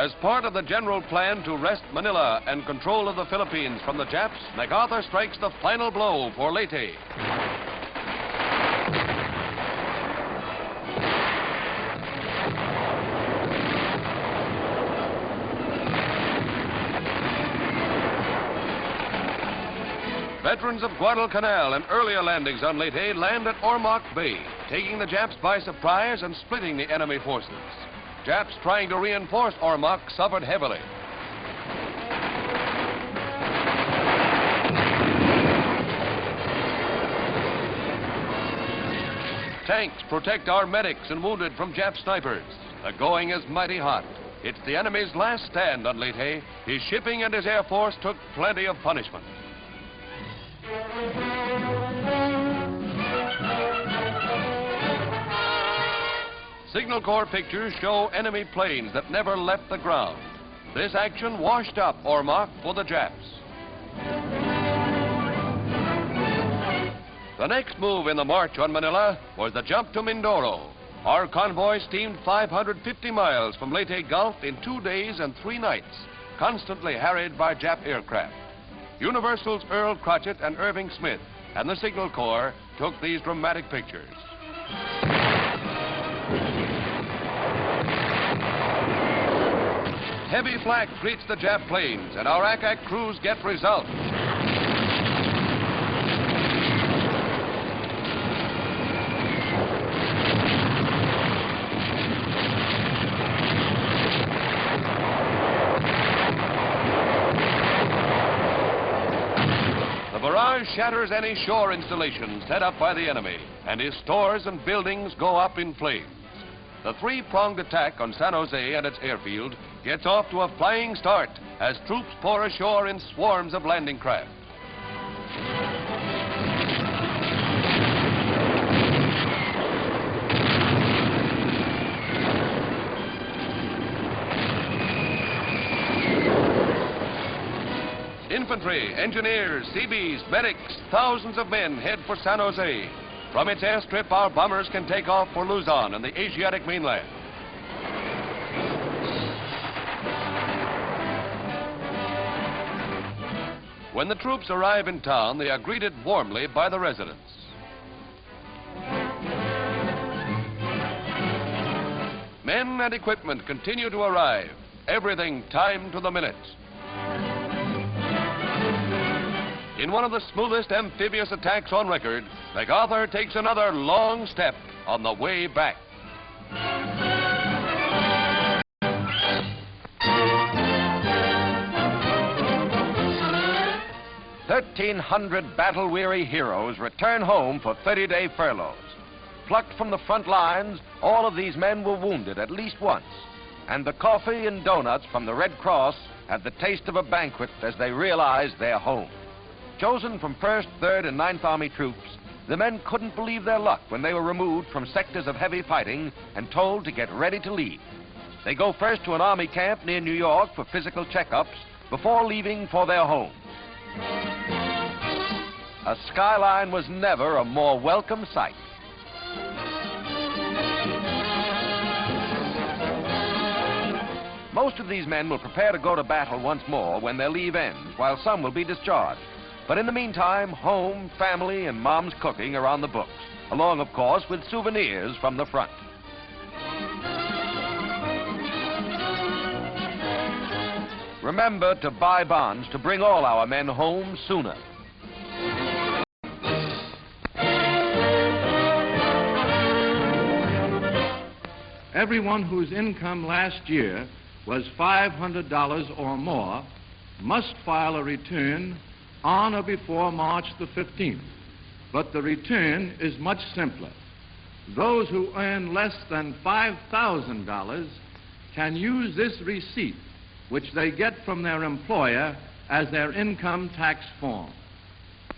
As part of the general plan to wrest Manila and control of the Philippines from the Japs, MacArthur strikes the final blow for Leyte. Veterans of Guadalcanal and earlier landings on Leyte land at Ormoc Bay, taking the Japs by surprise and splitting the enemy forces. Japs trying to reinforce Ormoc suffered heavily. Tanks protect our medics and wounded from Jap snipers. The going is mighty hot. It's the enemy's last stand on Leyte. His shipping and his air force took plenty of punishment. Signal Corps pictures show enemy planes that never left the ground. This action washed up Ormoc for the Japs. The next move in the march on Manila was the jump to Mindoro. Our convoy steamed 550 miles from Leyte Gulf in 2 days and 3 nights, constantly harried by Jap aircraft. Universal's Earl Crotchet and Irving Smith and the Signal Corps took these dramatic pictures. Heavy flak greets the Jap planes, and our ack-ack crews get results. The barrage shatters any shore installation set up by the enemy, and his stores and buildings go up in flames. The three-pronged attack on San Jose and its airfield gets off to a flying start as troops pour ashore in swarms of landing craft. Infantry, engineers, Seabees, medics, thousands of men head for San Jose. From its airstrip, our bombers can take off for Luzon and the Asiatic mainland. When the troops arrive in town, they are greeted warmly by the residents. Men and equipment continue to arrive, everything timed to the minute. In one of the smoothest amphibious attacks on record, MacArthur takes another long step on the way back. 1,300 battle-weary heroes return home for 30-day furloughs. Plucked from the front lines, all of these men were wounded at least once. And the coffee and donuts from the Red Cross had the taste of a banquet as they realized they're home. Chosen from 1st, 3rd, and 9th Army troops, the men couldn't believe their luck when they were removed from sectors of heavy fighting and told to get ready to leave. They go first to an Army camp near New York for physical checkups before leaving for their homes. A skyline was never a more welcome sight. Most of these men will prepare to go to battle once more when their leave ends, while some will be discharged. But in the meantime, home, family, and mom's cooking are on the books, along, of course, with souvenirs from the front. Remember to buy bonds to bring all our men home sooner. Everyone whose income last year was $500 or more must file a return on or before March the 15th. But the return is much simpler. Those who earn less than $5,000 can use this receipt, which they get from their employer, as their income tax form.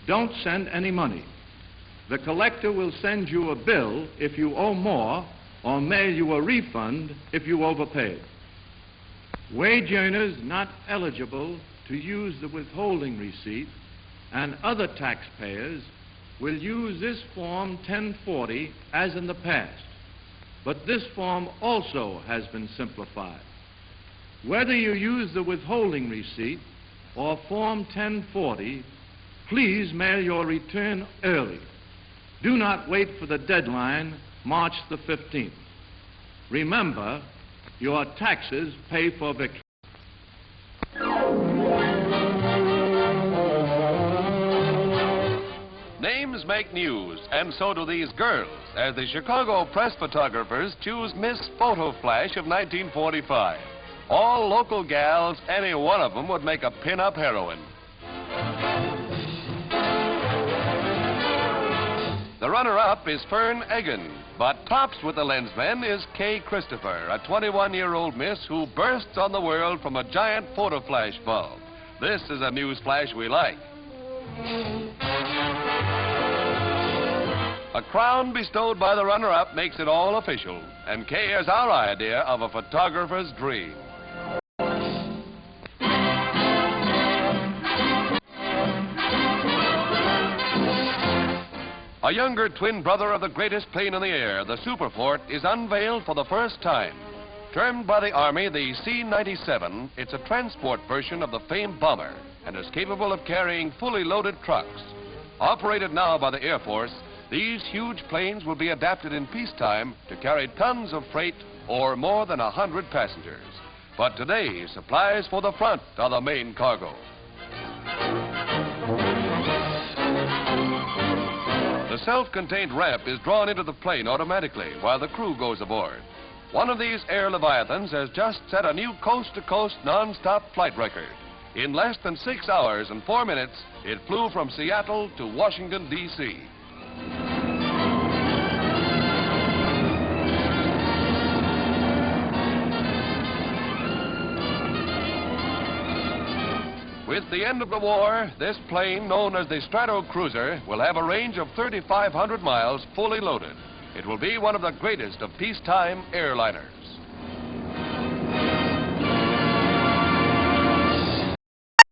Don't send any money. The collector will send you a bill if you owe more, or mail you a refund if you overpaid. Wage earners not eligible to use the withholding receipt and other taxpayers will use this Form 1040 as in the past. But this form also has been simplified. Whether you use the withholding receipt or Form 1040, please mail your return early. Do not wait for the deadline, March the 15th. Remember, your taxes pay for victory. Names make news, and so do these girls, as the Chicago press photographers choose Miss Photoflash of 1945. All local gals, any one of them would make a pin-up heroine. The runner-up is Fern Egan, but tops with the lensmen is Kay Christopher, a 21-year-old miss who bursts on the world from a giant Photoflash bulb. This is a news flash we like. A crown bestowed by the runner-up makes it all official, and Kay is our idea of a photographer's dream. A younger twin brother of the greatest plane in the air, the Superfort, is unveiled for the first time. Termed by the Army the C-97, it's a transport version of the famed bomber and is capable of carrying fully loaded trucks. Operated now by the Air Force, these huge planes will be adapted in peacetime to carry tons of freight or more than 100 passengers. But today, supplies for the front are the main cargo. The self-contained ramp is drawn into the plane automatically while the crew goes aboard. One of these air leviathans has just set a new coast-to-coast non-stop flight record. In less than 6 hours and 4 minutes, it flew from Seattle to Washington, D.C. With the end of the war, this plane, known as the StratoCruiser, will have a range of 3,500 miles fully loaded. It will be one of the greatest of peacetime airliners.